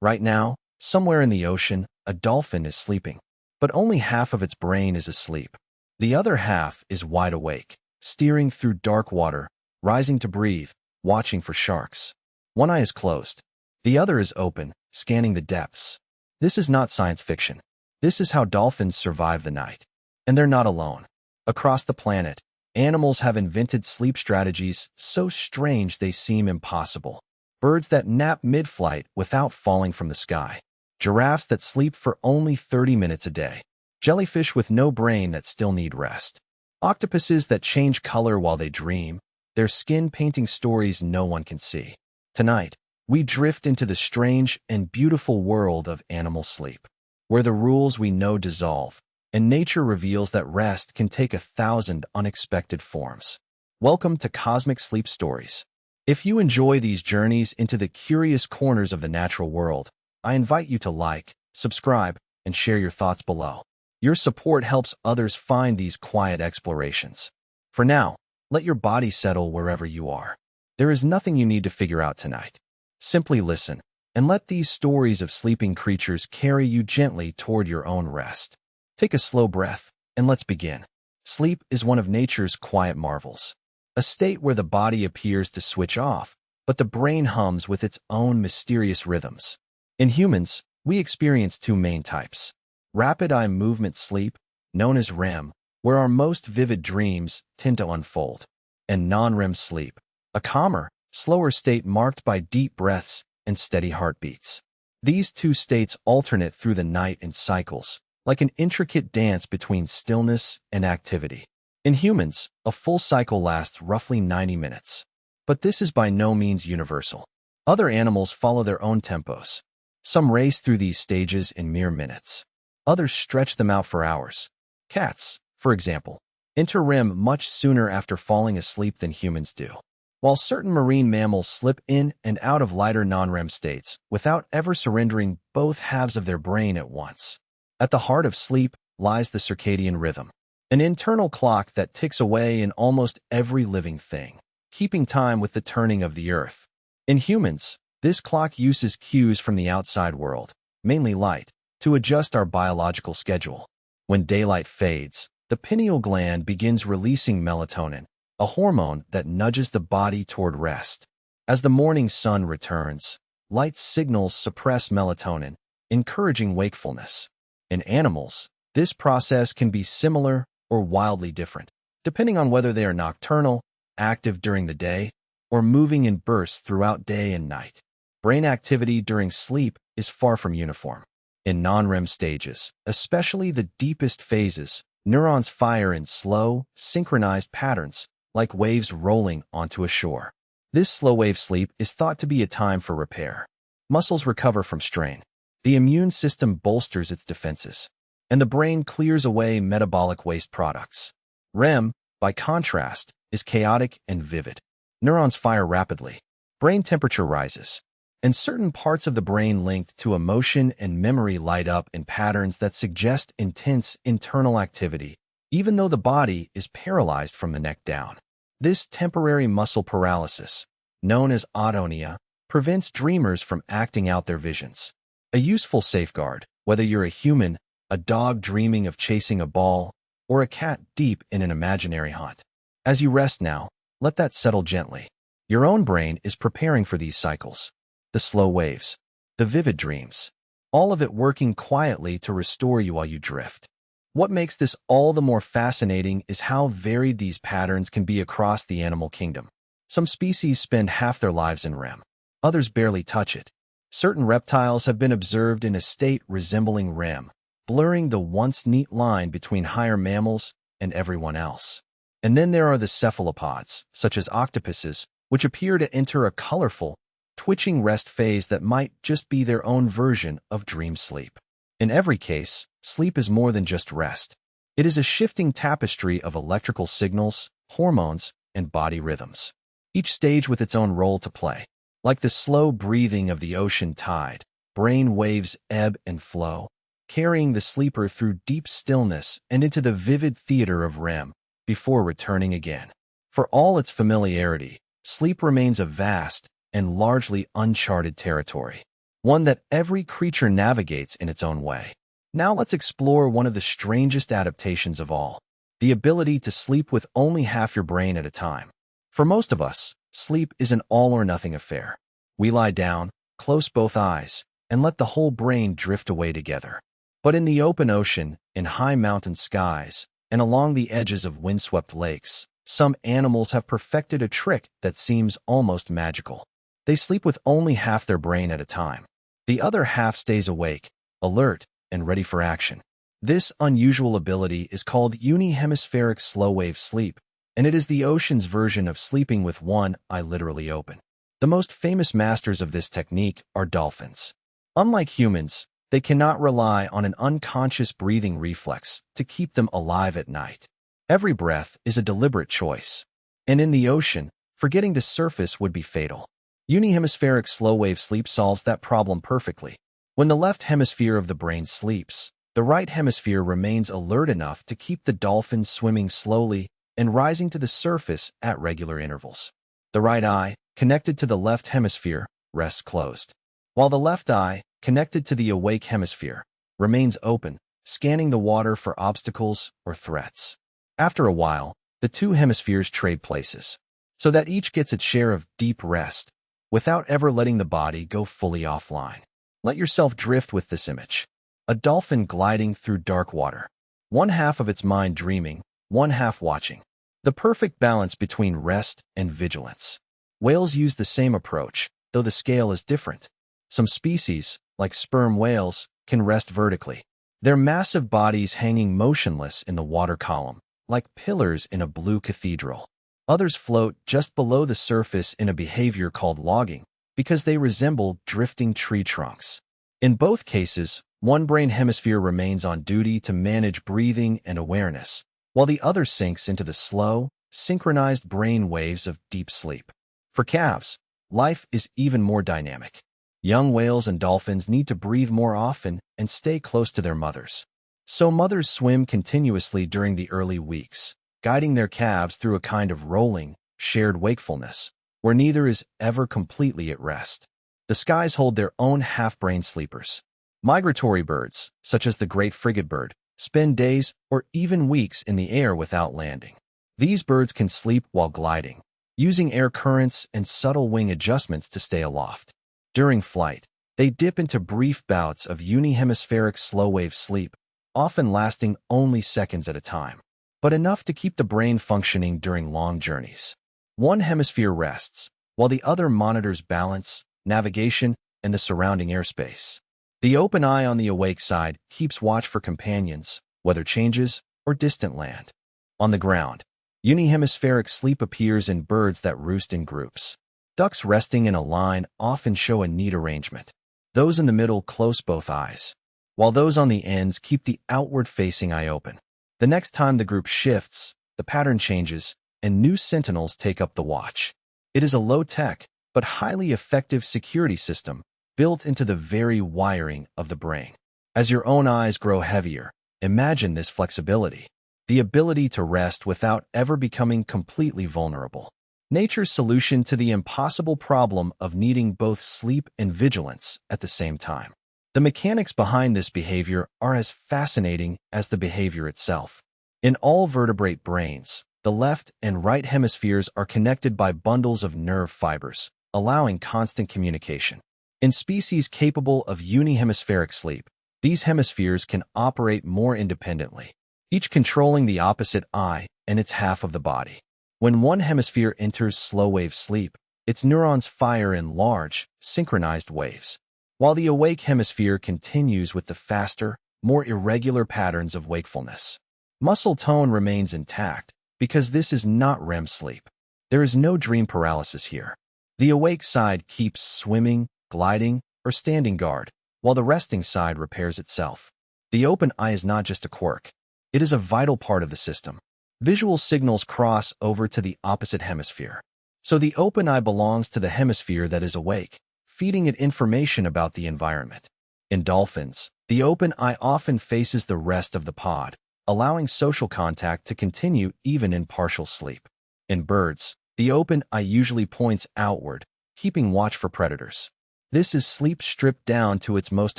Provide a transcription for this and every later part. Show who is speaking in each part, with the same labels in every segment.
Speaker 1: Right now, somewhere in the ocean, a dolphin is sleeping, but only half of its brain is asleep. The other half is wide awake, steering through dark water, rising to breathe, watching for sharks. One eye is closed. The other is open, scanning the depths. This is not science fiction. This is how dolphins survive the night. And they're not alone. Across the planet, animals have invented sleep strategies so strange they seem impossible. Birds that nap mid-flight without falling from the sky. Giraffes that sleep for only 30 minutes a day. Jellyfish with no brain that still need rest. Octopuses that change color while they dream, their skin painting stories no one can see. Tonight, we drift into the strange and beautiful world of animal sleep, where the rules we know dissolve, and nature reveals that rest can take 1,000 unexpected forms. Welcome to Cosmic Sleep Stories. If you enjoy these journeys into the curious corners of the natural world, I invite you to like, subscribe, and share your thoughts below. Your support helps others find these quiet explorations. For now, let your body settle wherever you are. There is nothing you need to figure out tonight. Simply listen, and let these stories of sleeping creatures carry you gently toward your own rest. Take a slow breath, and let's begin. Sleep is one of nature's quiet marvels. A state where the body appears to switch off, but the brain hums with its own mysterious rhythms. In humans, we experience two main types. Rapid eye movement sleep, known as REM, where our most vivid dreams tend to unfold, and non-REM sleep, a calmer, slower state marked by deep breaths and steady heartbeats. These two states alternate through the night in cycles, like an intricate dance between stillness and activity. In humans, a full cycle lasts roughly 90 minutes. But this is by no means universal. Other animals follow their own tempos. Some race through these stages in mere minutes. Others stretch them out for hours. Cats, for example, enter REM much sooner after falling asleep than humans do, while certain marine mammals slip in and out of lighter non-REM states without ever surrendering both halves of their brain at once. At the heart of sleep lies the circadian rhythm, an internal clock that ticks away in almost every living thing, keeping time with the turning of the earth. In humans, this clock uses cues from the outside world, mainly light, to adjust our biological schedule. When daylight fades, the pineal gland begins releasing melatonin, a hormone that nudges the body toward rest. As the morning sun returns, light signals suppress melatonin, encouraging wakefulness. In animals, this process can be similar or wildly different, depending on whether they are nocturnal, active during the day, or moving in bursts throughout day and night. Brain activity during sleep is far from uniform. In non-REM stages, especially the deepest phases, neurons fire in slow, synchronized patterns, like waves rolling onto a shore. This slow-wave sleep is thought to be a time for repair. Muscles recover from strain. The immune system bolsters its defenses, and the brain clears away metabolic waste products. REM, by contrast, is chaotic and vivid. Neurons fire rapidly. Brain temperature rises, and certain parts of the brain linked to emotion and memory light up in patterns that suggest intense internal activity, even though the body is paralyzed from the neck down. This temporary muscle paralysis, known as atonia, prevents dreamers from acting out their visions. A useful safeguard, whether you're a human, a dog dreaming of chasing a ball, or a cat deep in an imaginary hunt. As you rest now, let that settle gently. Your own brain is preparing for these cycles. The slow waves, the vivid dreams, all of it working quietly to restore you while you drift. What makes this all the more fascinating is how varied these patterns can be across the animal kingdom. Some species spend half their lives in REM. Others barely touch it. Certain reptiles have been observed in a state resembling REM, blurring the once neat line between higher mammals and everyone else. And then there are the cephalopods, such as octopuses, which appear to enter a colorful, twitching rest phase that might just be their own version of dream sleep. In every case, sleep is more than just rest. It is a shifting tapestry of electrical signals, hormones, and body rhythms, each stage with its own role to play. Like the slow breathing of the ocean tide, brain waves ebb and flow, carrying the sleeper through deep stillness and into the vivid theater of REM before returning again. For all its familiarity, sleep remains a vast and largely uncharted territory. one that every creature navigates in its own way. Now let's explore one of the strangest adaptations of all, the ability to sleep with only half your brain at a time. For most of us, sleep is an all-or-nothing affair. We lie down, close both eyes, and let the whole brain drift away together. But in the open ocean, in high mountain skies, and along the edges of windswept lakes, some animals have perfected a trick that seems almost magical. They sleep with only half their brain at a time. The other half stays awake, alert, and ready for action. This unusual ability is called unihemispheric slow-wave sleep, and it is the ocean's version of sleeping with one eye literally open. The most famous masters of this technique are dolphins. Unlike humans, they cannot rely on an unconscious breathing reflex to keep them alive at night. Every breath is a deliberate choice. And in the ocean, forgetting to surface would be fatal. Unihemispheric slow-wave sleep solves that problem perfectly. When the left hemisphere of the brain sleeps, the right hemisphere remains alert enough to keep the dolphin swimming slowly and rising to the surface at regular intervals. The right eye, connected to the left hemisphere, rests closed, while the left eye, connected to the awake hemisphere, remains open, scanning the water for obstacles or threats. After a while, the two hemispheres trade places, so that each gets its share of deep rest, without ever letting the body go fully offline. Let yourself drift with this image. A dolphin gliding through dark water. One half of its mind dreaming, one half watching. The perfect balance between rest and vigilance. Whales use the same approach, though the scale is different. Some species, like sperm whales, can rest vertically, their massive bodies hanging motionless in the water column, like pillars in a blue cathedral. Others float just below the surface in a behavior called logging, because they resemble drifting tree trunks. In both cases, one brain hemisphere remains on duty to manage breathing and awareness, while the other sinks into the slow, synchronized brain waves of deep sleep. For calves, life is even more dynamic. Young whales and dolphins need to breathe more often and stay close to their mothers. So mothers swim continuously during the early weeks, guiding their calves through a kind of rolling, shared wakefulness, where neither is ever completely at rest. The skies hold their own half-brain sleepers. Migratory birds, such as the great frigate bird, spend days or even weeks in the air without landing. These birds can sleep while gliding, using air currents and subtle wing adjustments to stay aloft. During flight, they dip into brief bouts of unihemispheric slow-wave sleep, often lasting only seconds at a time, but enough to keep the brain functioning during long journeys. One hemisphere rests, while the other monitors balance, navigation, and the surrounding airspace. The open eye on the awake side keeps watch for companions, weather changes, or distant land. On the ground, unihemispheric sleep appears in birds that roost in groups. Ducks resting in a line often show a neat arrangement. Those in the middle close both eyes, while those on the ends keep the outward-facing eye open. The next time the group shifts, the pattern changes, and new sentinels take up the watch. It is a low-tech, but highly effective security system built into the very wiring of the brain. As your own eyes grow heavier, imagine this flexibility, the ability to rest without ever becoming completely vulnerable. Nature's solution to the impossible problem of needing both sleep and vigilance at the same time. The mechanics behind this behavior are as fascinating as the behavior itself. In all vertebrate brains, the left and right hemispheres are connected by bundles of nerve fibers, allowing constant communication. In species capable of unihemispheric sleep, these hemispheres can operate more independently, each controlling the opposite eye and its half of the body. When one hemisphere enters slow-wave sleep, its neurons fire in large, synchronized waves, while the awake hemisphere continues with the faster, more irregular patterns of wakefulness. Muscle tone remains intact because this is not REM sleep. There is no dream paralysis here. The awake side keeps swimming, gliding, or standing guard, while the resting side repairs itself. The open eye is not just a quirk. It is a vital part of the system. Visual signals cross over to the opposite hemisphere. So the open eye belongs to the hemisphere that is awake, feeding it information about the environment. In dolphins, the open eye often faces the rest of the pod, allowing social contact to continue even in partial sleep. In birds, the open eye usually points outward, keeping watch for predators. This is sleep stripped down to its most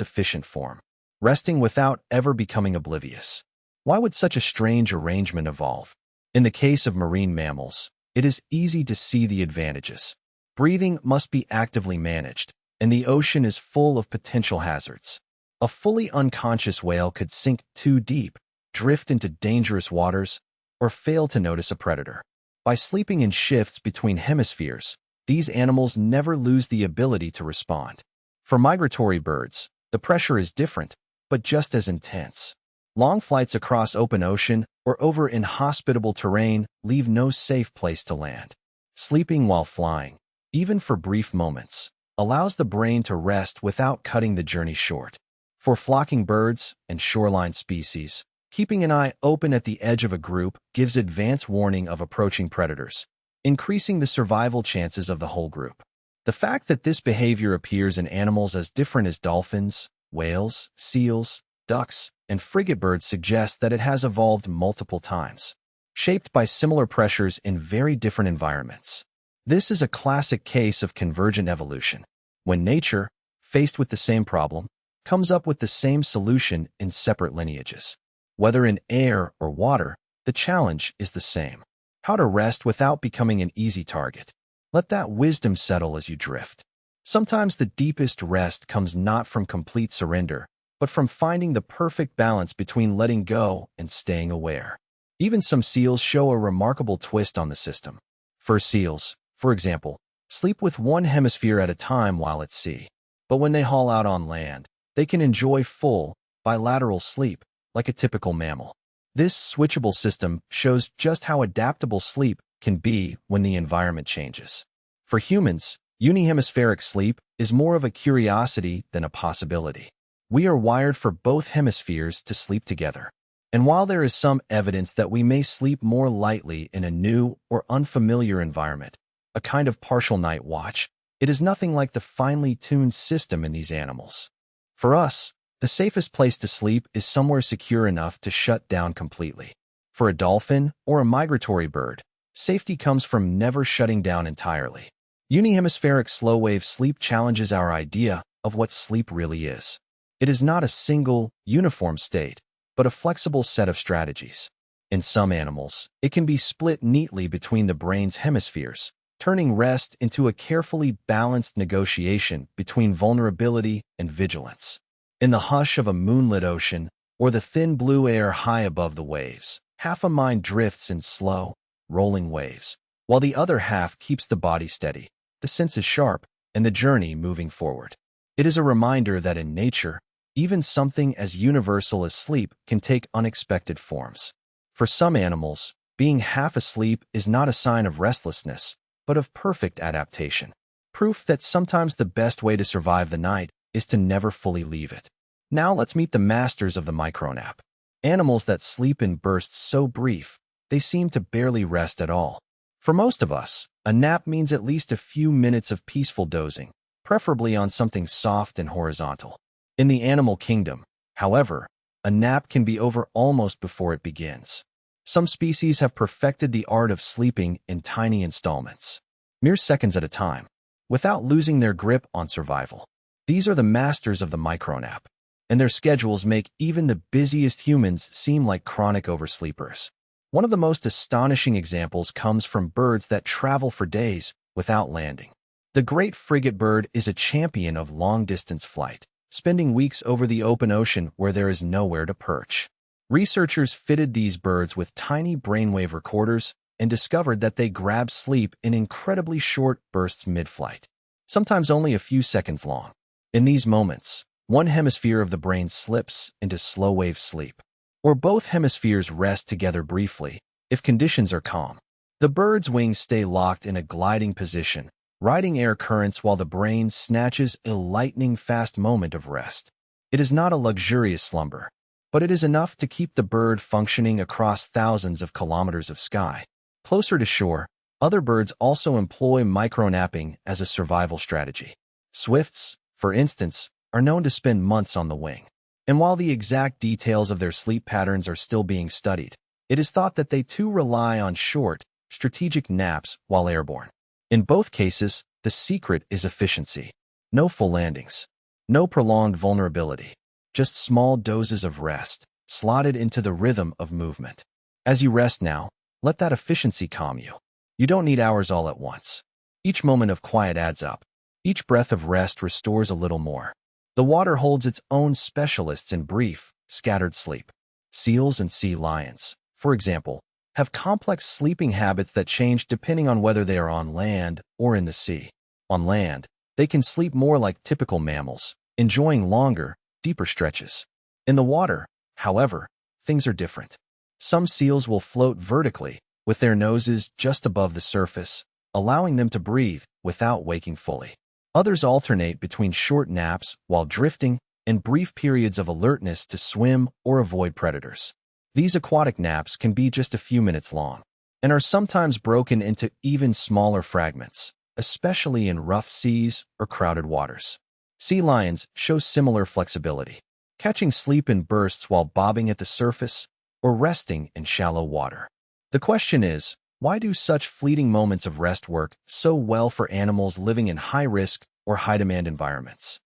Speaker 1: efficient form, resting without ever becoming oblivious. Why would such a strange arrangement evolve? In the case of marine mammals, it is easy to see the advantages. Breathing must be actively managed, and the ocean is full of potential hazards. A fully unconscious whale could sink too deep, drift into dangerous waters, or fail to notice a predator. By sleeping in shifts between hemispheres, these animals never lose the ability to respond. For migratory birds, the pressure is different, but just as intense. Long flights across open ocean or over inhospitable terrain leave no safe place to land. Sleeping while flying, even for brief moments, allows the brain to rest without cutting the journey short. For flocking birds and shoreline species, keeping an eye open at the edge of a group gives advance warning of approaching predators, increasing the survival chances of the whole group. The fact that this behavior appears in animals as different as dolphins, whales, seals, ducks, and frigate birds suggests that it has evolved multiple times, shaped by similar pressures in very different environments. This is a classic case of convergent evolution, when nature, faced with the same problem, comes up with the same solution in separate lineages. Whether in air or water, the challenge is the same: how to rest without becoming an easy target. Let that wisdom settle as you drift. Sometimes the deepest rest comes not from complete surrender, but from finding the perfect balance between letting go and staying aware. Even some seals show a remarkable twist on the system. Fur seals, for example, sleep with one hemisphere at a time while at sea. But when they haul out on land, they can enjoy full, bilateral sleep, like a typical mammal. This switchable system shows just how adaptable sleep can be when the environment changes. For humans, unihemispheric sleep is more of a curiosity than a possibility. We are wired for both hemispheres to sleep together. And while there is some evidence that we may sleep more lightly in a new or unfamiliar environment, a kind of partial night watch, it is nothing like the finely tuned system in these animals. For us, the safest place to sleep is somewhere secure enough to shut down completely. For a dolphin or a migratory bird, safety comes from never shutting down entirely. Unihemispheric slow-wave sleep challenges our idea of what sleep really is. It is not a single, uniform state, but a flexible set of strategies. In some animals, it can be split neatly between the brain's hemispheres, turning rest into a carefully balanced negotiation between vulnerability and vigilance. In the hush of a moonlit ocean, or the thin blue air high above the waves, half a mind drifts in slow, rolling waves, while the other half keeps the body steady, the senses sharp, and the journey moving forward. It is a reminder that in nature, even something as universal as sleep can take unexpected forms. For some animals, being half asleep is not a sign of restlessness, but of perfect adaptation. Proof that sometimes the best way to survive the night is to never fully leave it. Now let's meet the masters of the micronap. Animals that sleep in bursts so brief, they seem to barely rest at all. For most of us, a nap means at least a few minutes of peaceful dozing, preferably on something soft and horizontal. In the animal kingdom, however, a nap can be over almost before it begins. Some species have perfected the art of sleeping in tiny installments, mere seconds at a time, without losing their grip on survival. These are the masters of the micronap, and their schedules make even the busiest humans seem like chronic oversleepers. One of the most astonishing examples comes from birds that travel for days without landing. The great frigate bird is a champion of long-distance flight, spending weeks over the open ocean where there is nowhere to perch. Researchers fitted these birds with tiny brainwave recorders and discovered that they grab sleep in incredibly short bursts mid-flight, sometimes only a few seconds long. In these moments, one hemisphere of the brain slips into slow-wave sleep, or both hemispheres rest together briefly, if conditions are calm. The bird's wings stay locked in a gliding position, riding air currents while the brain snatches a lightning-fast moment of rest. It is not a luxurious slumber, but it is enough to keep the bird functioning across thousands of kilometers of sky. Closer to shore, other birds also employ micronapping as a survival strategy. Swifts, for instance, are known to spend months on the wing. And while the exact details of their sleep patterns are still being studied, it is thought that they too rely on short, strategic naps while airborne. In both cases, the secret is efficiency. No full landings. No prolonged vulnerability. Just small doses of rest, slotted into the rhythm of movement. As you rest now, let that efficiency calm you. You don't need hours all at once. Each moment of quiet adds up. Each breath of rest restores a little more. The water holds its own specialists in brief, scattered sleep. Seals and sea lions, for example, have complex sleeping habits that change depending on whether they are on land or in the sea. On land, they can sleep more like typical mammals, enjoying longer, deeper stretches. In the water, however, things are different. Some seals will float vertically, with their noses just above the surface, allowing them to breathe without waking fully. Others alternate between short naps while drifting and brief periods of alertness to swim or avoid predators. These aquatic naps can be just a few minutes long and are sometimes broken into even smaller fragments, especially in rough seas or crowded waters. Sea lions show similar flexibility, catching sleep in bursts while bobbing at the surface or resting in shallow water. The question is, why do such fleeting moments of rest work so well for animals living in high-risk or high-demand environments?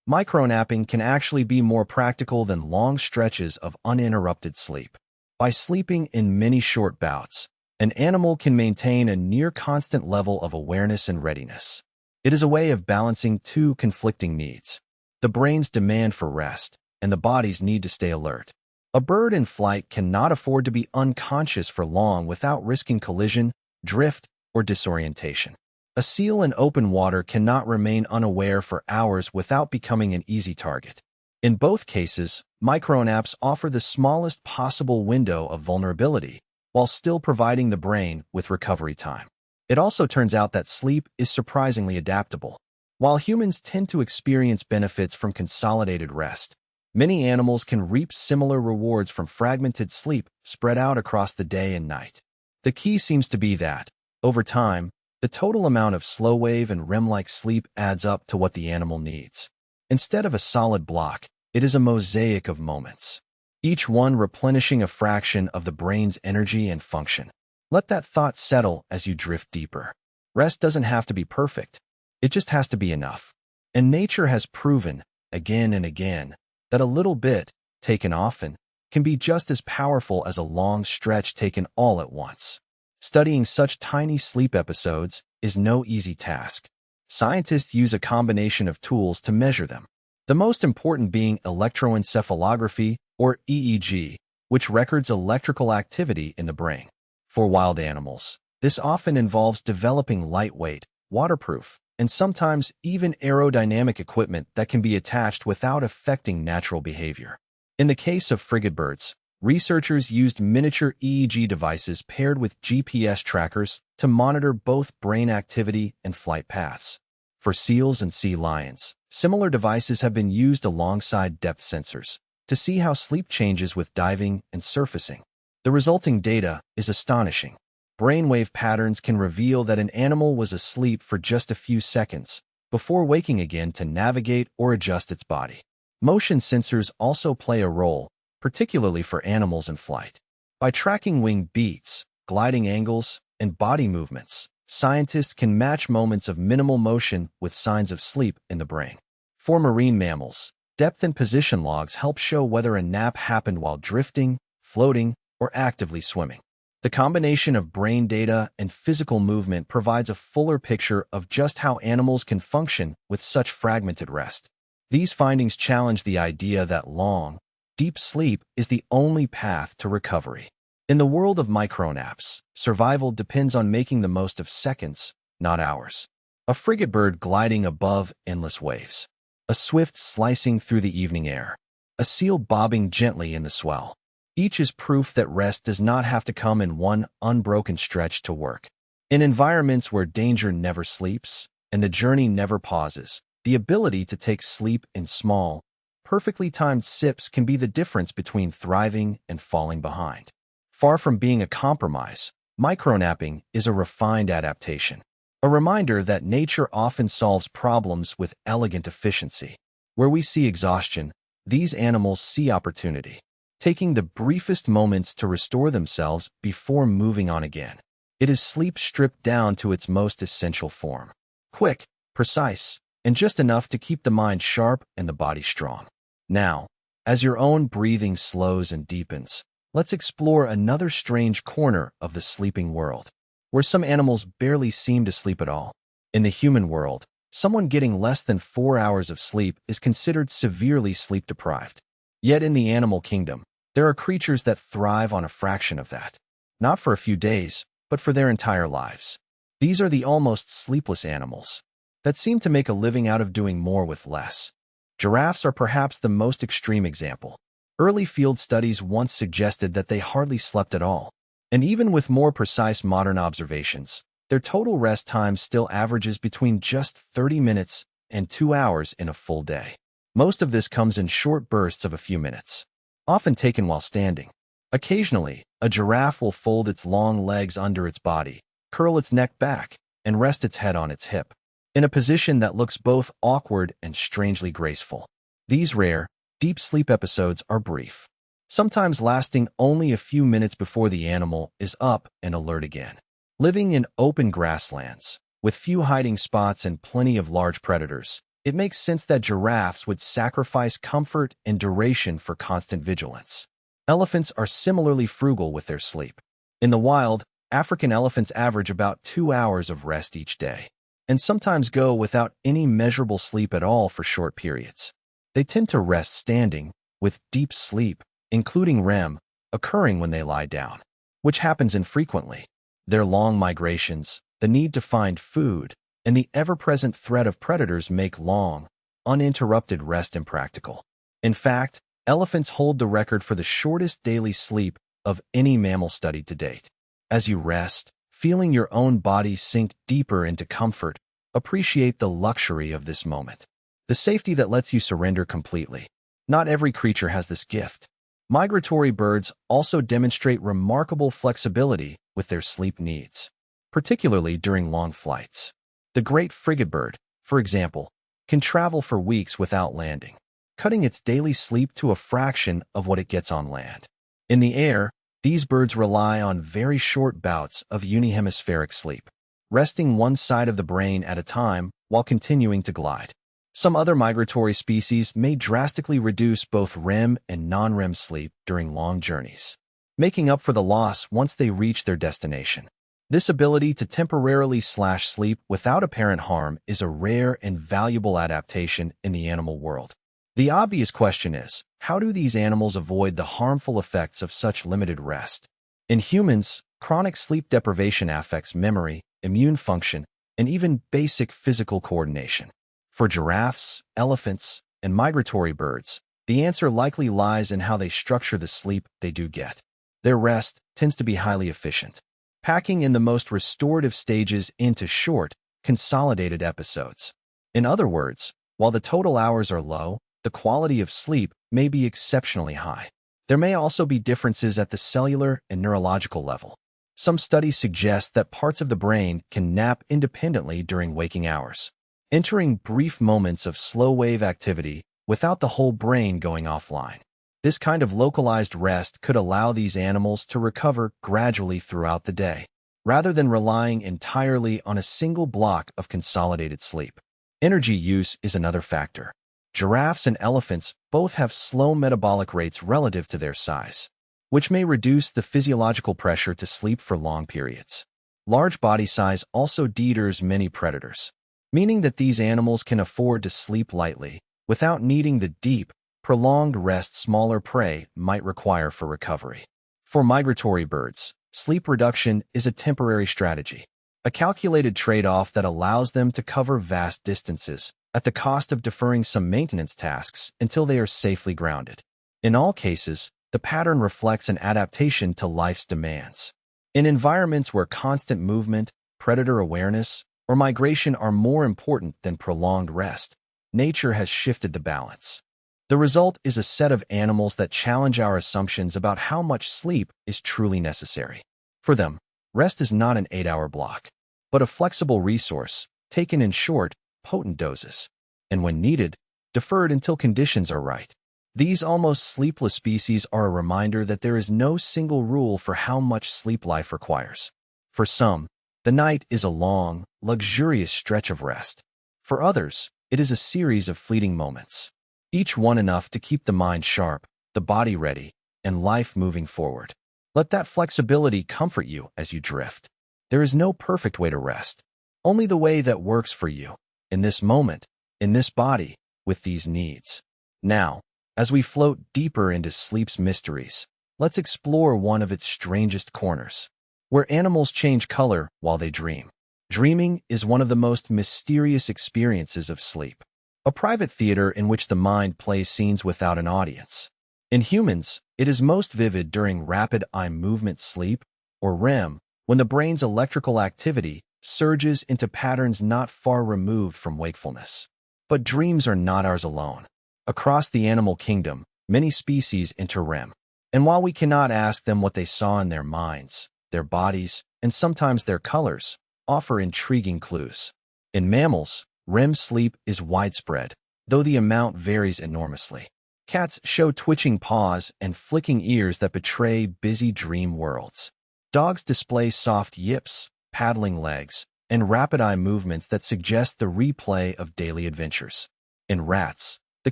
Speaker 1: Micronapping can actually be more practical than long stretches of uninterrupted sleep. By sleeping in many short bouts, an animal can maintain a near-constant level of awareness and readiness. It is a way of balancing two conflicting needs: the brain's demand for rest and the body's need to stay alert. A bird in flight cannot afford to be unconscious for long without risking collision, drift, or disorientation. A seal in open water cannot remain unaware for hours without becoming an easy target. In both cases, micronaps offer the smallest possible window of vulnerability while still providing the brain with recovery time. It also turns out that sleep is surprisingly adaptable. While humans tend to experience benefits from consolidated rest, many animals can reap similar rewards from fragmented sleep spread out across the day and night. The key seems to be that, over time, the total amount of slow-wave and REM-like sleep adds up to what the animal needs. Instead of a solid block, it is a mosaic of moments, each one replenishing a fraction of the brain's energy and function. Let that thought settle as you drift deeper. Rest doesn't have to be perfect. It just has to be enough. And nature has proven, again and again, that a little bit, taken often, can be just as powerful as a long stretch taken all at once. Studying such tiny sleep episodes is no easy task. Scientists use a combination of tools to measure them, the most important being electroencephalography, or EEG, which records electrical activity in the brain. For wild animals, this often involves developing lightweight, waterproof, and sometimes even aerodynamic equipment that can be attached without affecting natural behavior. In the case of frigatebirds, researchers used miniature EEG devices paired with GPS trackers to monitor both brain activity and flight paths. For seals and sea lions, similar devices have been used alongside depth sensors to see how sleep changes with diving and surfacing. The resulting data is astonishing. Brainwave patterns can reveal that an animal was asleep for just a few seconds before waking again to navigate or adjust its body. Motion sensors also play a role, particularly for animals in flight. By tracking wing beats, gliding angles, and body movements, scientists can match moments of minimal motion with signs of sleep in the brain. For marine mammals, depth and position logs help show whether a nap happened while drifting, floating, or actively swimming. The combination of brain data and physical movement provides a fuller picture of just how animals can function with such fragmented rest. These findings challenge the idea that long, deep sleep is the only path to recovery. In the world of micronaps, survival depends on making the most of seconds, not hours. A frigatebird gliding above endless waves, a swift slicing through the evening air, a seal bobbing gently in the swell. Each is proof that rest does not have to come in one unbroken stretch to work. In environments where danger never sleeps and the journey never pauses, the ability to take sleep in small, perfectly timed sips can be the difference between thriving and falling behind. Far from being a compromise, micronapping is a refined adaptation, a reminder that nature often solves problems with elegant efficiency. Where we see exhaustion, these animals see opportunity, taking the briefest moments to restore themselves before moving on again. It is sleep stripped down to its most essential form. Quick, precise, and just enough to keep the mind sharp and the body strong. Now, as your own breathing slows and deepens, let's explore another strange corner of the sleeping world, where some animals barely seem to sleep at all. In the human world, someone getting less than 4 hours of sleep is considered severely sleep-deprived. Yet in the animal kingdom, there are creatures that thrive on a fraction of that. Not for a few days, but for their entire lives. These are the almost sleepless animals that seem to make a living out of doing more with less. Giraffes are perhaps the most extreme example. Early field studies once suggested that they hardly slept at all, and even with more precise modern observations, their total rest time still averages between just 30 minutes and 2 hours in a full day. Most of this comes in short bursts of a few minutes, often taken while standing. Occasionally, a giraffe will fold its long legs under its body, curl its neck back, and rest its head on its hip, in a position that looks both awkward and strangely graceful. These rare, deep sleep episodes are brief, sometimes lasting only a few minutes before the animal is up and alert again. Living in open grasslands, with few hiding spots and plenty of large predators, it makes sense that giraffes would sacrifice comfort and duration for constant vigilance. Elephants are similarly frugal with their sleep. In the wild, African elephants average about 2 hours of rest each day, and sometimes go without any measurable sleep at all for short periods. They tend to rest standing, with deep sleep, including REM, occurring when they lie down, which happens infrequently. Their long migrations, the need to find food, and the ever-present threat of predators make long, uninterrupted rest impractical. In fact, elephants hold the record for the shortest daily sleep of any mammal studied to date. As you rest, feeling your own body sink deeper into comfort, appreciate the luxury of this moment, the safety that lets you surrender completely. Not every creature has this gift. Migratory birds also demonstrate remarkable flexibility with their sleep needs, particularly during long flights. The great frigate bird, for example, can travel for weeks without landing, cutting its daily sleep to a fraction of what it gets on land. In the air, these birds rely on very short bouts of unihemispheric sleep, resting one side of the brain at a time while continuing to glide. Some other migratory species may drastically reduce both REM and non-REM sleep during long journeys, making up for the loss once they reach their destination. This ability to temporarily sleep without apparent harm is a rare and valuable adaptation in the animal world. The obvious question is, how do these animals avoid the harmful effects of such limited rest? In humans, chronic sleep deprivation affects memory, immune function, and even basic physical coordination. For giraffes, elephants, and migratory birds, the answer likely lies in how they structure the sleep they do get. Their rest tends to be highly efficient, packing in the most restorative stages into short, consolidated episodes. In other words, while the total hours are low, the quality of sleep may be exceptionally high. There may also be differences at the cellular and neurological level. Some studies suggest that parts of the brain can nap independently during waking hours, entering brief moments of slow-wave activity without the whole brain going offline. This kind of localized rest could allow these animals to recover gradually throughout the day, rather than relying entirely on a single block of consolidated sleep. Energy use is another factor. Giraffes and elephants both have slow metabolic rates relative to their size, which may reduce the physiological pressure to sleep for long periods. Large body size also deters many predators, meaning that these animals can afford to sleep lightly without needing the deep, prolonged rest smaller prey might require for recovery. For migratory birds, sleep reduction is a temporary strategy, a calculated trade-off that allows them to cover vast distances at the cost of deferring some maintenance tasks until they are safely grounded. In all cases, the pattern reflects an adaptation to life's demands. In environments where constant movement, predator awareness, or migration are more important than prolonged rest, nature has shifted the balance. The result is a set of animals that challenge our assumptions about how much sleep is truly necessary. For them, rest is not an 8-hour block, but a flexible resource, taken in short, potent doses, and when needed, deferred until conditions are right. These almost sleepless species are a reminder that there is no single rule for how much sleep life requires. For some, the night is a long, luxurious stretch of rest. For others, It is a series of fleeting moments, each one enough to keep the mind sharp, the body ready, and life moving forward. Let that flexibility comfort you as you drift. There is no perfect way to rest, only the way that works for you, in this moment, in this body, with these needs. Now, as we float deeper into sleep's mysteries, let's explore one of its strangest corners, where animals change color while they dream. Dreaming is one of the most mysterious experiences of sleep, a private theater in which the mind plays scenes without an audience. In humans, it is most vivid during rapid eye movement sleep, or REM, when the brain's electrical activity surges into patterns not far removed from wakefulness. But dreams are not ours alone. Across the animal kingdom, many species enter REM. And while we cannot ask them what they saw in their minds, their bodies, and sometimes their colors, offer intriguing clues. In mammals, REM sleep is widespread, though the amount varies enormously. Cats show twitching paws and flicking ears that betray busy dream worlds. Dogs display soft yips, paddling legs, and rapid eye movements that suggest the replay of daily adventures. In rats, the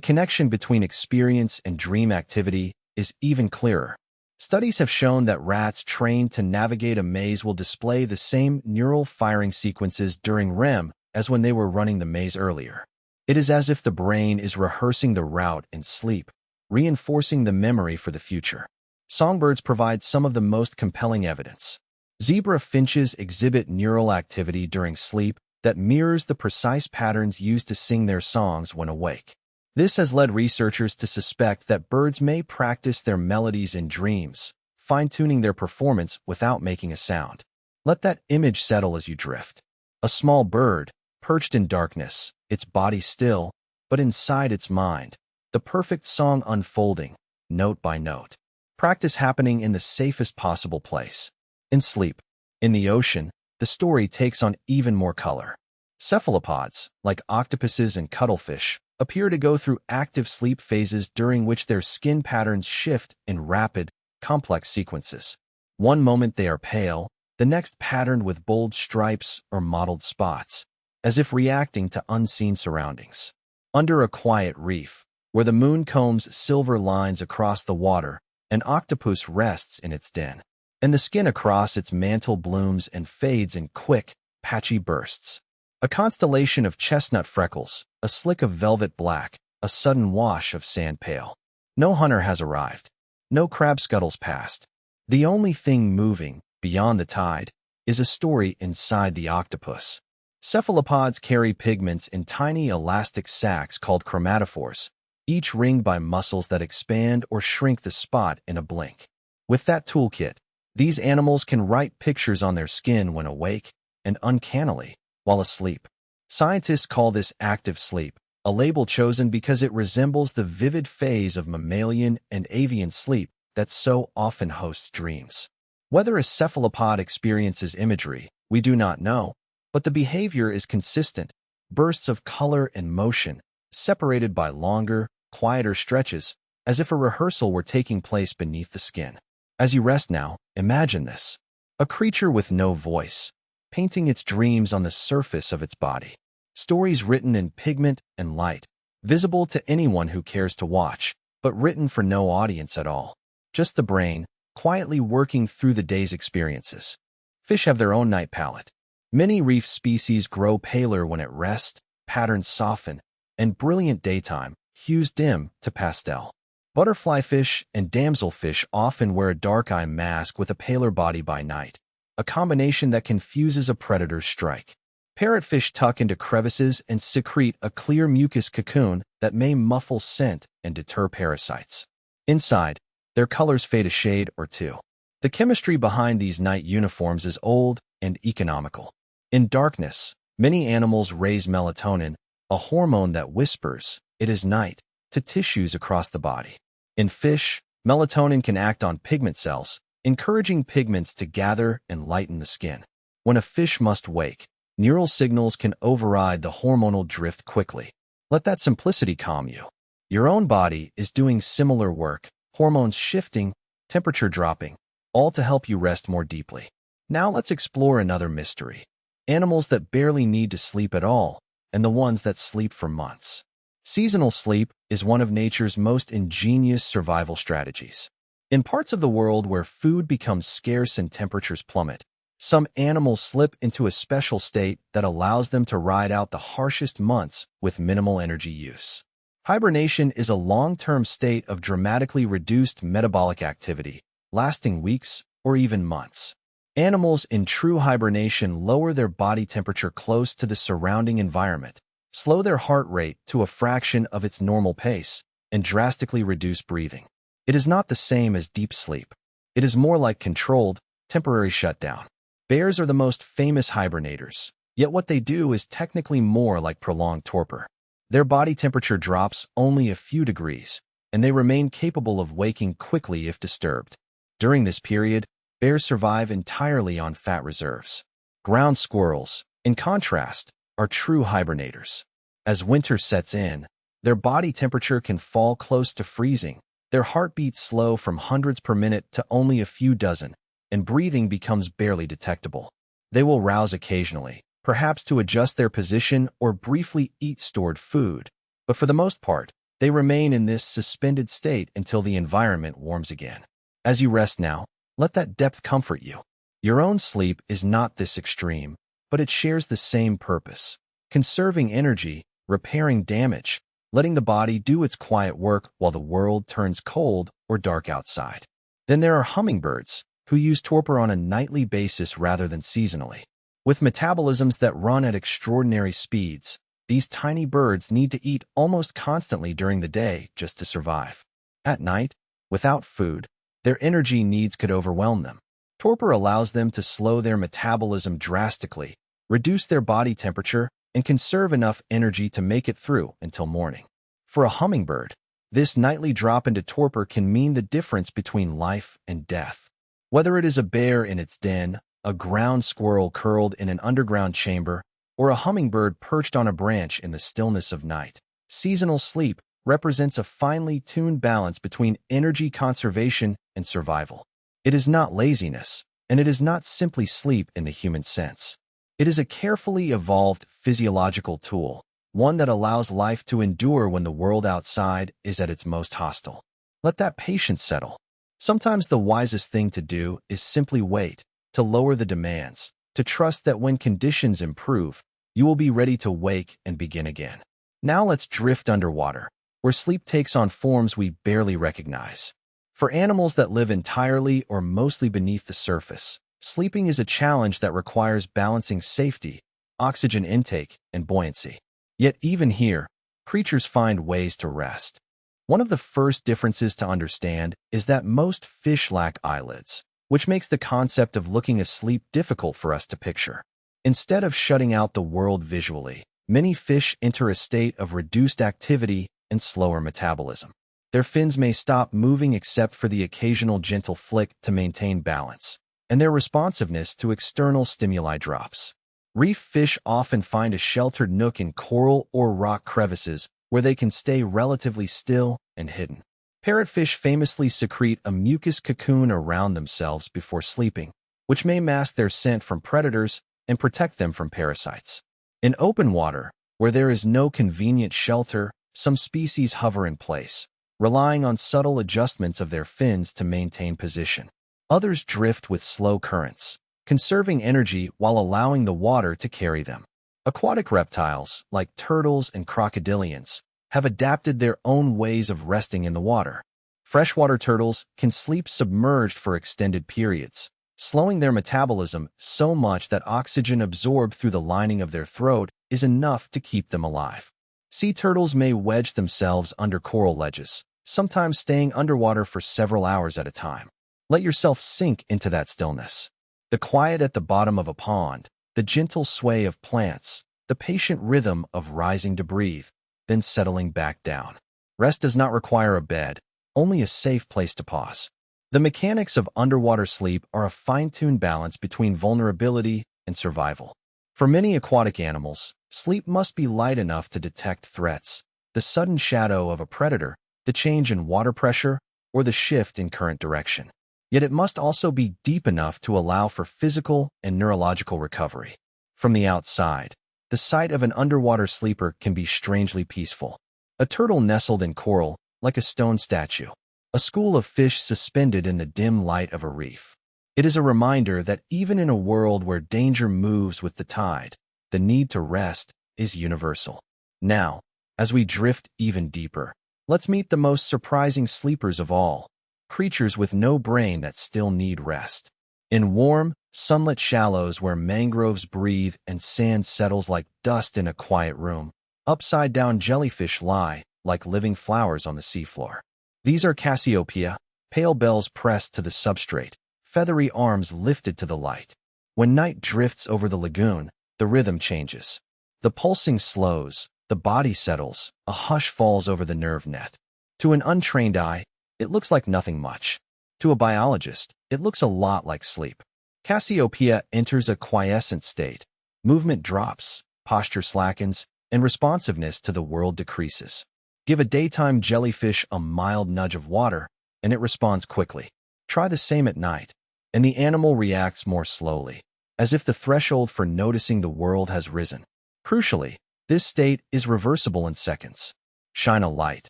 Speaker 1: connection between experience and dream activity is even clearer. Studies have shown that rats trained to navigate a maze will display the same neural firing sequences during REM as when they were running the maze earlier. It is as if the brain is rehearsing the route in sleep, reinforcing the memory for the future. Songbirds provide some of the most compelling evidence. Zebra finches exhibit neural activity during sleep that mirrors the precise patterns used to sing their songs when awake. This has led researchers to suspect that birds may practice their melodies in dreams, fine-tuning their performance without making a sound. Let that image settle as you drift. A small bird, perched in darkness, its body still, but inside its mind, the perfect song unfolding, note by note. Practice happening in the safest possible place. In sleep. In the ocean, the story takes on even more color. Cephalopods, like octopuses and cuttlefish, appear to go through active sleep phases during which their skin patterns shift in rapid, complex sequences. One moment they are pale, the next patterned with bold stripes or mottled spots, as if reacting to unseen surroundings. Under a quiet reef, where the moon combs silver lines across the water, an octopus rests in its den, and the skin across its mantle blooms and fades in quick, patchy bursts. A constellation of chestnut freckles, a slick of velvet black, a sudden wash of sand pale. No hunter has arrived. No crab scuttles past. The only thing moving, beyond the tide, is a story inside the octopus. Cephalopods carry pigments in tiny elastic sacs called chromatophores, each ringed by muscles that expand or shrink the spot in a blink. With that toolkit, these animals can write pictures on their skin when awake, and uncannily, while asleep. Scientists call this active sleep, a label chosen because it resembles the vivid phase of mammalian and avian sleep that so often hosts dreams. Whether a cephalopod experiences imagery, we do not know, but the behavior is consistent, bursts of color and motion, separated by longer, quieter stretches, as if a rehearsal were taking place beneath the skin. As you rest now, imagine this: a creature with no voice, painting its dreams on the surface of its body. Stories written in pigment and light, visible to anyone who cares to watch, but written for no audience at all. Just the brain, quietly working through the day's experiences. Fish have their own night palette. Many reef species grow paler when at rest, patterns soften, and brilliant daytime, hues dim to pastel. Butterflyfish and damselfish often wear a dark eye mask with a paler body by night, a combination that confuses a predator's strike. Parrotfish tuck into crevices and secrete a clear mucus cocoon that may muffle scent and deter parasites. Inside, their colors fade a shade or two. The chemistry behind these night uniforms is old and economical. In darkness, many animals raise melatonin, a hormone that whispers, "It is night," to tissues across the body. In fish, melatonin can act on pigment cells, encouraging pigments to gather and lighten the skin. When a fish must wake, neural signals can override the hormonal drift quickly. Let that simplicity calm you. Your own body is doing similar work, hormones shifting, temperature dropping, all to help you rest more deeply. Now let's explore another mystery. Animals that barely need to sleep at all, and the ones that sleep for months. Seasonal sleep is one of nature's most ingenious survival strategies. In parts of the world where food becomes scarce and temperatures plummet, some animals slip into a special state that allows them to ride out the harshest months with minimal energy use. Hibernation is a long-term state of dramatically reduced metabolic activity, lasting weeks or even months. Animals in true hibernation lower their body temperature close to the surrounding environment, slow their heart rate to a fraction of its normal pace, and drastically reduce breathing. It is not the same as deep sleep. It is more like controlled, temporary shutdown. Bears are the most famous hibernators, yet what they do is technically more like prolonged torpor. Their body temperature drops only a few degrees, and they remain capable of waking quickly if disturbed. During this period, bears survive entirely on fat reserves. Ground squirrels, in contrast, are true hibernators. As winter sets in, their body temperature can fall close to freezing, their heartbeat slow from hundreds per minute to only a few dozen, and breathing becomes barely detectable. They will rouse occasionally, perhaps to adjust their position or briefly eat stored food, but for the most part, they remain in this suspended state until the environment warms again. As you rest now, let that depth comfort you. Your own sleep is not this extreme, but it shares the same purpose: conserving energy, repairing damage, letting the body do its quiet work while the world turns cold or dark outside. Then there are hummingbirds, who use torpor on a nightly basis rather than seasonally. With metabolisms that run at extraordinary speeds, these tiny birds need to eat almost constantly during the day just to survive. At night, without food, their energy needs could overwhelm them. Torpor allows them to slow their metabolism drastically, reduce their body temperature, and conserve enough energy to make it through until morning. For a hummingbird, this nightly drop into torpor can mean the difference between life and death. Whether it is a bear in its den, a ground squirrel curled in an underground chamber, or a hummingbird perched on a branch in the stillness of night, seasonal sleep represents a finely tuned balance between energy conservation and survival. It is not laziness, and it is not simply sleep in the human sense. It is a carefully evolved physiological tool, one that allows life to endure when the world outside is at its most hostile. Let that patience settle. Sometimes the wisest thing to do is simply wait, to lower the demands, to trust that when conditions improve, you will be ready to wake and begin again. Now let's drift underwater, where sleep takes on forms we barely recognize. For animals that live entirely or mostly beneath the surface, sleeping is a challenge that requires balancing safety, oxygen intake, and buoyancy. Yet even here, creatures find ways to rest. One of the first differences to understand is that most fish lack eyelids, which makes the concept of looking asleep difficult for us to picture. Instead of shutting out the world visually, many fish enter a state of reduced activity and slower metabolism. Their fins may stop moving except for the occasional gentle flick to maintain balance, and their responsiveness to external stimuli drops. Reef fish often find a sheltered nook in coral or rock crevices where they can stay relatively still and hidden. Parrotfish famously secrete a mucus cocoon around themselves before sleeping, which may mask their scent from predators and protect them from parasites. In open water, where there is no convenient shelter, some species hover in place, relying on subtle adjustments of their fins to maintain position. Others drift with slow currents, conserving energy while allowing the water to carry them. Aquatic reptiles, like turtles and crocodilians, have adapted their own ways of resting in the water. Freshwater turtles can sleep submerged for extended periods, slowing their metabolism so much that oxygen absorbed through the lining of their throat is enough to keep them alive. Sea turtles may wedge themselves under coral ledges, sometimes staying underwater for several hours at a time. Let yourself sink into that stillness. The quiet at the bottom of a pond, the gentle sway of plants, the patient rhythm of rising to breathe, then settling back down. Rest does not require a bed, only a safe place to pause. The mechanics of underwater sleep are a fine-tuned balance between vulnerability and survival. For many aquatic animals, sleep must be light enough to detect threats, the sudden shadow of a predator, the change in water pressure, or the shift in current direction. Yet it must also be deep enough to allow for physical and neurological recovery. From the outside, The sight of an underwater sleeper can be strangely peaceful. A turtle nestled in coral, like a stone statue. A school of fish suspended in the dim light of a reef. It is a reminder that even in a world where danger moves with the tide, the need to rest is universal. Now, as we drift even deeper, let's meet the most surprising sleepers of all, creatures with no brain that still need rest. In warm, sunlit shallows where mangroves breathe and sand settles like dust in a quiet room, upside-down jellyfish lie like living flowers on the seafloor. These are Cassiopeia, pale bells pressed to the substrate, feathery arms lifted to the light. When night drifts over the lagoon, the rhythm changes. The pulsing slows, the body settles, a hush falls over the nerve net. To an untrained eye, it looks like nothing much. To a biologist, it looks a lot like sleep. Cassiopeia enters a quiescent state. Movement drops, posture slackens, and responsiveness to the world decreases. Give a daytime jellyfish a mild nudge of water, and it responds quickly. Try the same at night, and the animal reacts more slowly, as if the threshold for noticing the world has risen. Crucially, this state is reversible in seconds. Shine a light,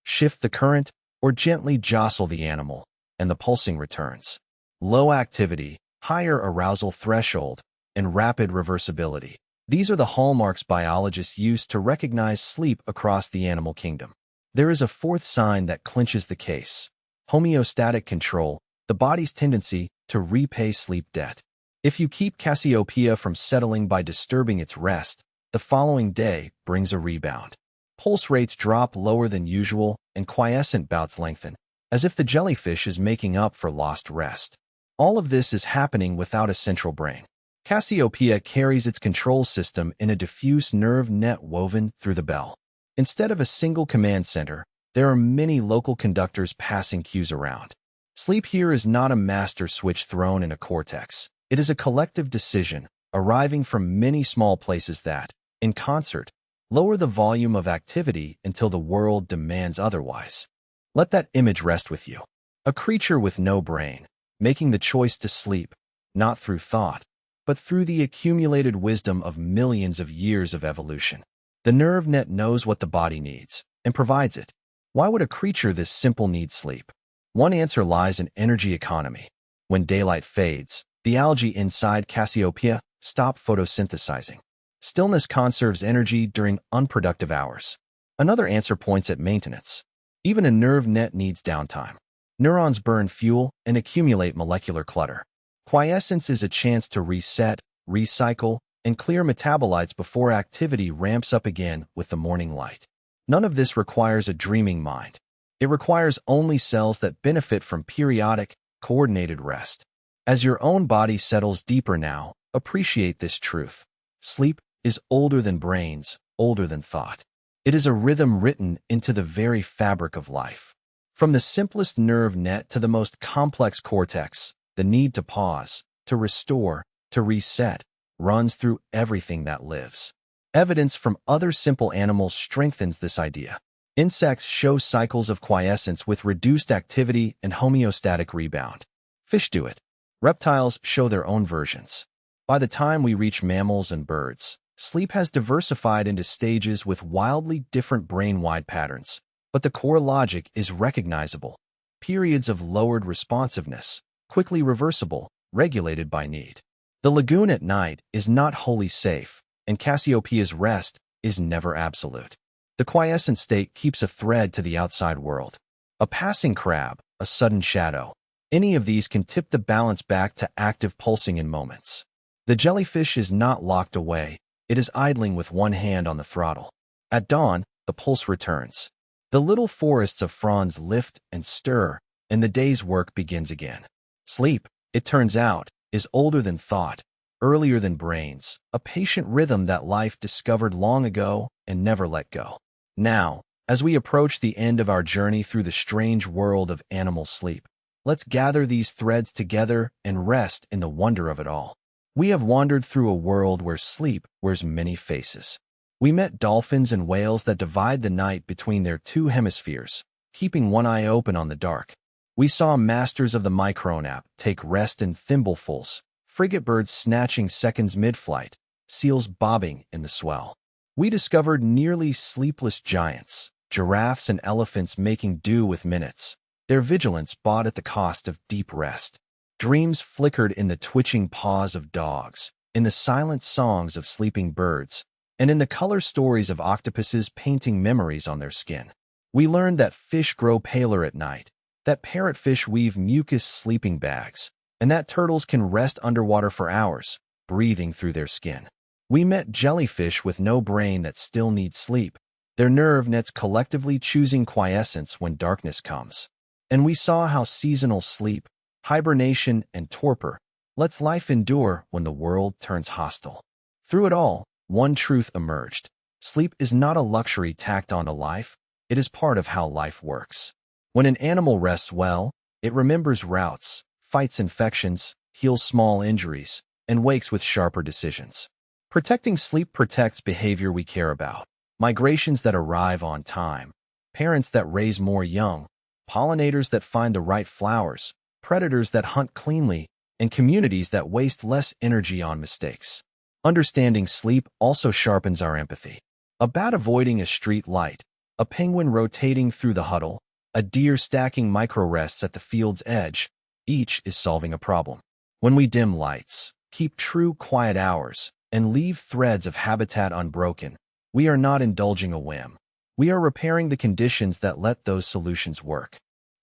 Speaker 1: shift the current, or gently jostle the animal, and the pulsing returns. Low activity, higher arousal threshold, and rapid reversibility. These are the hallmarks biologists use to recognize sleep across the animal kingdom. There is a fourth sign that clinches the case: homeostatic control, the body's tendency to repay sleep debt. If you keep Cassiopeia from settling by disturbing its rest, the following day brings a rebound. Pulse rates drop lower than usual, and quiescent bouts lengthen, as if the jellyfish is making up for lost rest. All of this is happening without a central brain. Cassiopeia carries its control system in a diffuse nerve net woven through the bell. Instead of a single command center, there are many local conductors passing cues around. Sleep here is not a master switch thrown in a cortex. It is a collective decision, arriving from many small places that, in concert, lower the volume of activity until the world demands otherwise. Let that image rest with you. A creature with no brain, making the choice to sleep, not through thought, but through the accumulated wisdom of millions of years of evolution. The nerve net knows what the body needs, and provides it. Why would a creature this simple need sleep? One answer lies in energy economy. When daylight fades, the algae inside Cassiopeia stop photosynthesizing. Stillness conserves energy during unproductive hours. Another answer points at maintenance. Even a nerve net needs downtime. Neurons burn fuel and accumulate molecular clutter. Quiescence is a chance to reset, recycle, and clear metabolites before activity ramps up again with the morning light. None of this requires a dreaming mind. It requires only cells that benefit from periodic, coordinated rest. As your own body settles deeper now, appreciate this truth. Sleep is older than brains, older than thought. It is a rhythm written into the very fabric of life. From the simplest nerve net to the most complex cortex, the need to pause, to restore, to reset, runs through everything that lives. Evidence from other simple animals strengthens this idea. Insects show cycles of quiescence with reduced activity and homeostatic rebound. Fish do it. Reptiles show their own versions. By the time we reach mammals and birds, sleep has diversified into stages with wildly different brain-wide patterns, but the core logic is recognizable. Periods of lowered responsiveness, quickly reversible, regulated by need. The lagoon at night is not wholly safe, and Cassiopeia's rest is never absolute. The quiescent state keeps a thread to the outside world. A passing crab, a sudden shadow, any of these can tip the balance back to active pulsing in moments. The jellyfish is not locked away, it is idling with one hand on the throttle. At dawn, the pulse returns. The little forests of fronds lift and stir, and the day's work begins again. Sleep, it turns out, is older than thought, earlier than brains, a patient rhythm that life discovered long ago and never let go. Now, as we approach the end of our journey through the strange world of animal sleep, let's gather these threads together and rest in the wonder of it all. We have wandered through a world where sleep wears many faces. We met dolphins and whales that divide the night between their two hemispheres, keeping one eye open on the dark. We saw masters of the micronap take rest in thimblefuls, frigate birds snatching seconds mid-flight, seals bobbing in the swell. We discovered nearly sleepless giants, giraffes and elephants making do with minutes, their vigilance bought at the cost of deep rest. Dreams flickered in the twitching paws of dogs, in the silent songs of sleeping birds, and in the color stories of octopuses painting memories on their skin. We learned that fish grow paler at night, that parrotfish weave mucus sleeping bags, and that turtles can rest underwater for hours, breathing through their skin. We met jellyfish with no brain that still needs sleep, their nerve nets collectively choosing quiescence when darkness comes. And we saw how seasonal sleep, hibernation, and torpor lets life endure when the world turns hostile. Through it all, one truth emerged. Sleep is not a luxury tacked onto life, it is part of how life works. When an animal rests well, it remembers routes, fights infections, heals small injuries, and wakes with sharper decisions. Protecting sleep protects behavior we care about. Migrations that arrive on time, parents that raise more young, pollinators that find the right flowers, predators that hunt cleanly, and communities that waste less energy on mistakes. Understanding sleep also sharpens our empathy. A bat avoiding a street light, a penguin rotating through the huddle, a deer stacking micro-rests at the field's edge, each is solving a problem. When we dim lights, keep true quiet hours, and leave threads of habitat unbroken, we are not indulging a whim. We are repairing the conditions that let those solutions work.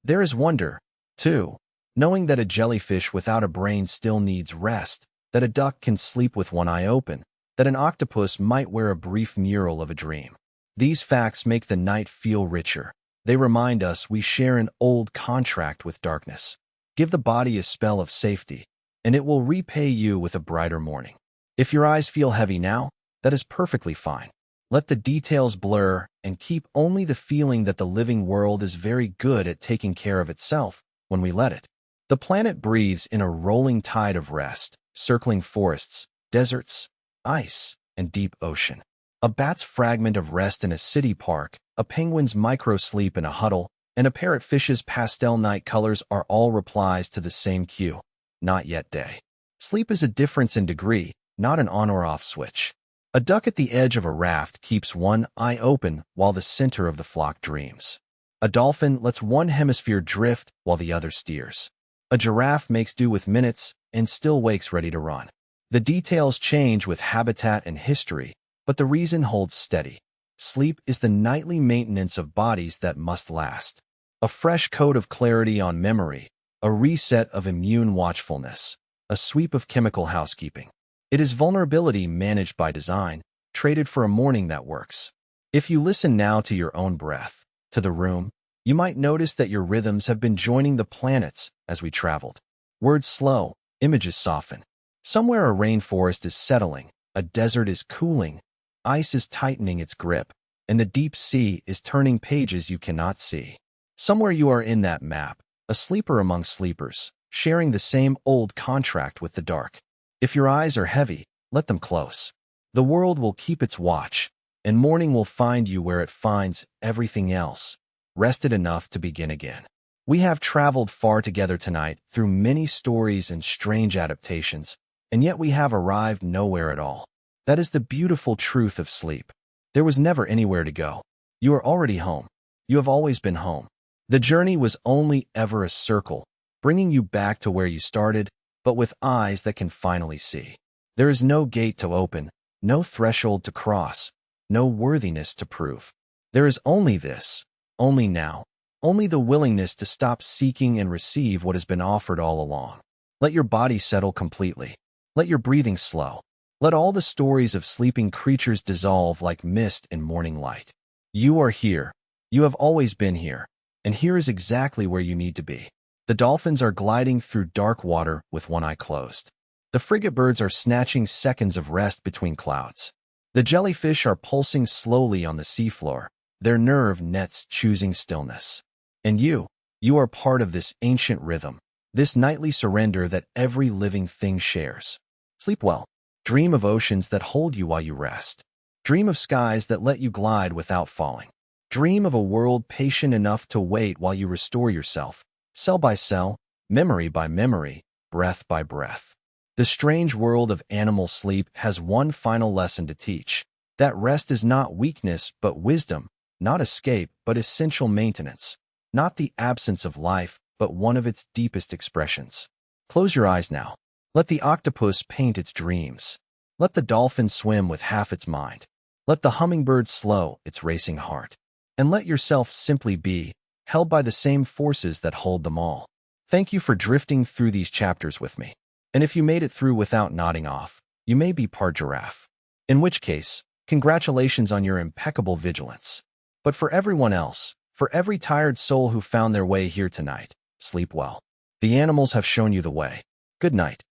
Speaker 1: There is wonder, too, knowing that a jellyfish without a brain still needs rest, that a duck can sleep with one eye open, that an octopus might wear a brief mural of a dream. These facts make the night feel richer. They remind us we share an old contract with darkness. Give the body a spell of safety, and it will repay you with a brighter morning. If your eyes feel heavy now, that is perfectly fine. Let the details blur and keep only the feeling that the living world is very good at taking care of itself when we let it. The planet breathes in a rolling tide of rest, circling forests, deserts, ice, and deep ocean. A bat's fragment of rest in a city park, a penguin's micro-sleep in a huddle, and a parrotfish's pastel night colors are all replies to the same cue. Not yet day. Sleep is a difference in degree, not an on or off switch. A duck at the edge of a raft keeps one eye open while the center of the flock dreams. A dolphin lets one hemisphere drift while the other steers. A giraffe makes do with minutes and still wakes ready to run. The details change with habitat and history, but the reason holds steady. Sleep is the nightly maintenance of bodies that must last. A fresh coat of clarity on memory, a reset of immune watchfulness, a sweep of chemical housekeeping. It is vulnerability managed by design, traded for a morning that works. If you listen now to your own breath, to the room, you might notice that your rhythms have been joining the planets as we traveled. Words slow, images soften. Somewhere a rainforest is settling, a desert is cooling, ice is tightening its grip, and the deep sea is turning pages you cannot see. Somewhere you are in that map, a sleeper among sleepers, sharing the same old contract with the dark. If your eyes are heavy, let them close. The world will keep its watch, and morning will find you where it finds everything else, rested enough to begin again. We have traveled far together tonight through many stories and strange adaptations, and yet we have arrived nowhere at all. That is the beautiful truth of sleep. There was never anywhere to go. You are already home. You have always been home. The journey was only ever a circle, bringing you back to where you started, but with eyes that can finally see. There is no gate to open, no threshold to cross, no worthiness to prove. There is only this, only now, only the willingness to stop seeking and receive what has been offered all along. Let your body settle completely. Let your breathing slow. Let all the stories of sleeping creatures dissolve like mist in morning light. You are here. You have always been here. And here is exactly where you need to be. The dolphins are gliding through dark water with one eye closed. The frigate birds are snatching seconds of rest between clouds. The jellyfish are pulsing slowly on the seafloor, their nerve nets choosing stillness. And you are part of this ancient rhythm, this nightly surrender that every living thing shares. Sleep well. Dream of oceans that hold you while you rest. Dream of skies that let you glide without falling. Dream of a world patient enough to wait while you restore yourself, cell by cell, memory by memory, breath by breath. The strange world of animal sleep has one final lesson to teach. That rest is not weakness, but wisdom, not escape, but essential maintenance, not the absence of life, but one of its deepest expressions. Close your eyes now. Let the octopus paint its dreams. Let the dolphin swim with half its mind. Let the hummingbird slow its racing heart. And let yourself simply be, held by the same forces that hold them all. Thank you for drifting through these chapters with me. And if you made it through without nodding off, you may be part giraffe. In which case, congratulations on your impeccable vigilance. But for everyone else, for every tired soul who found their way here tonight, sleep well. The animals have shown you the way. Good night.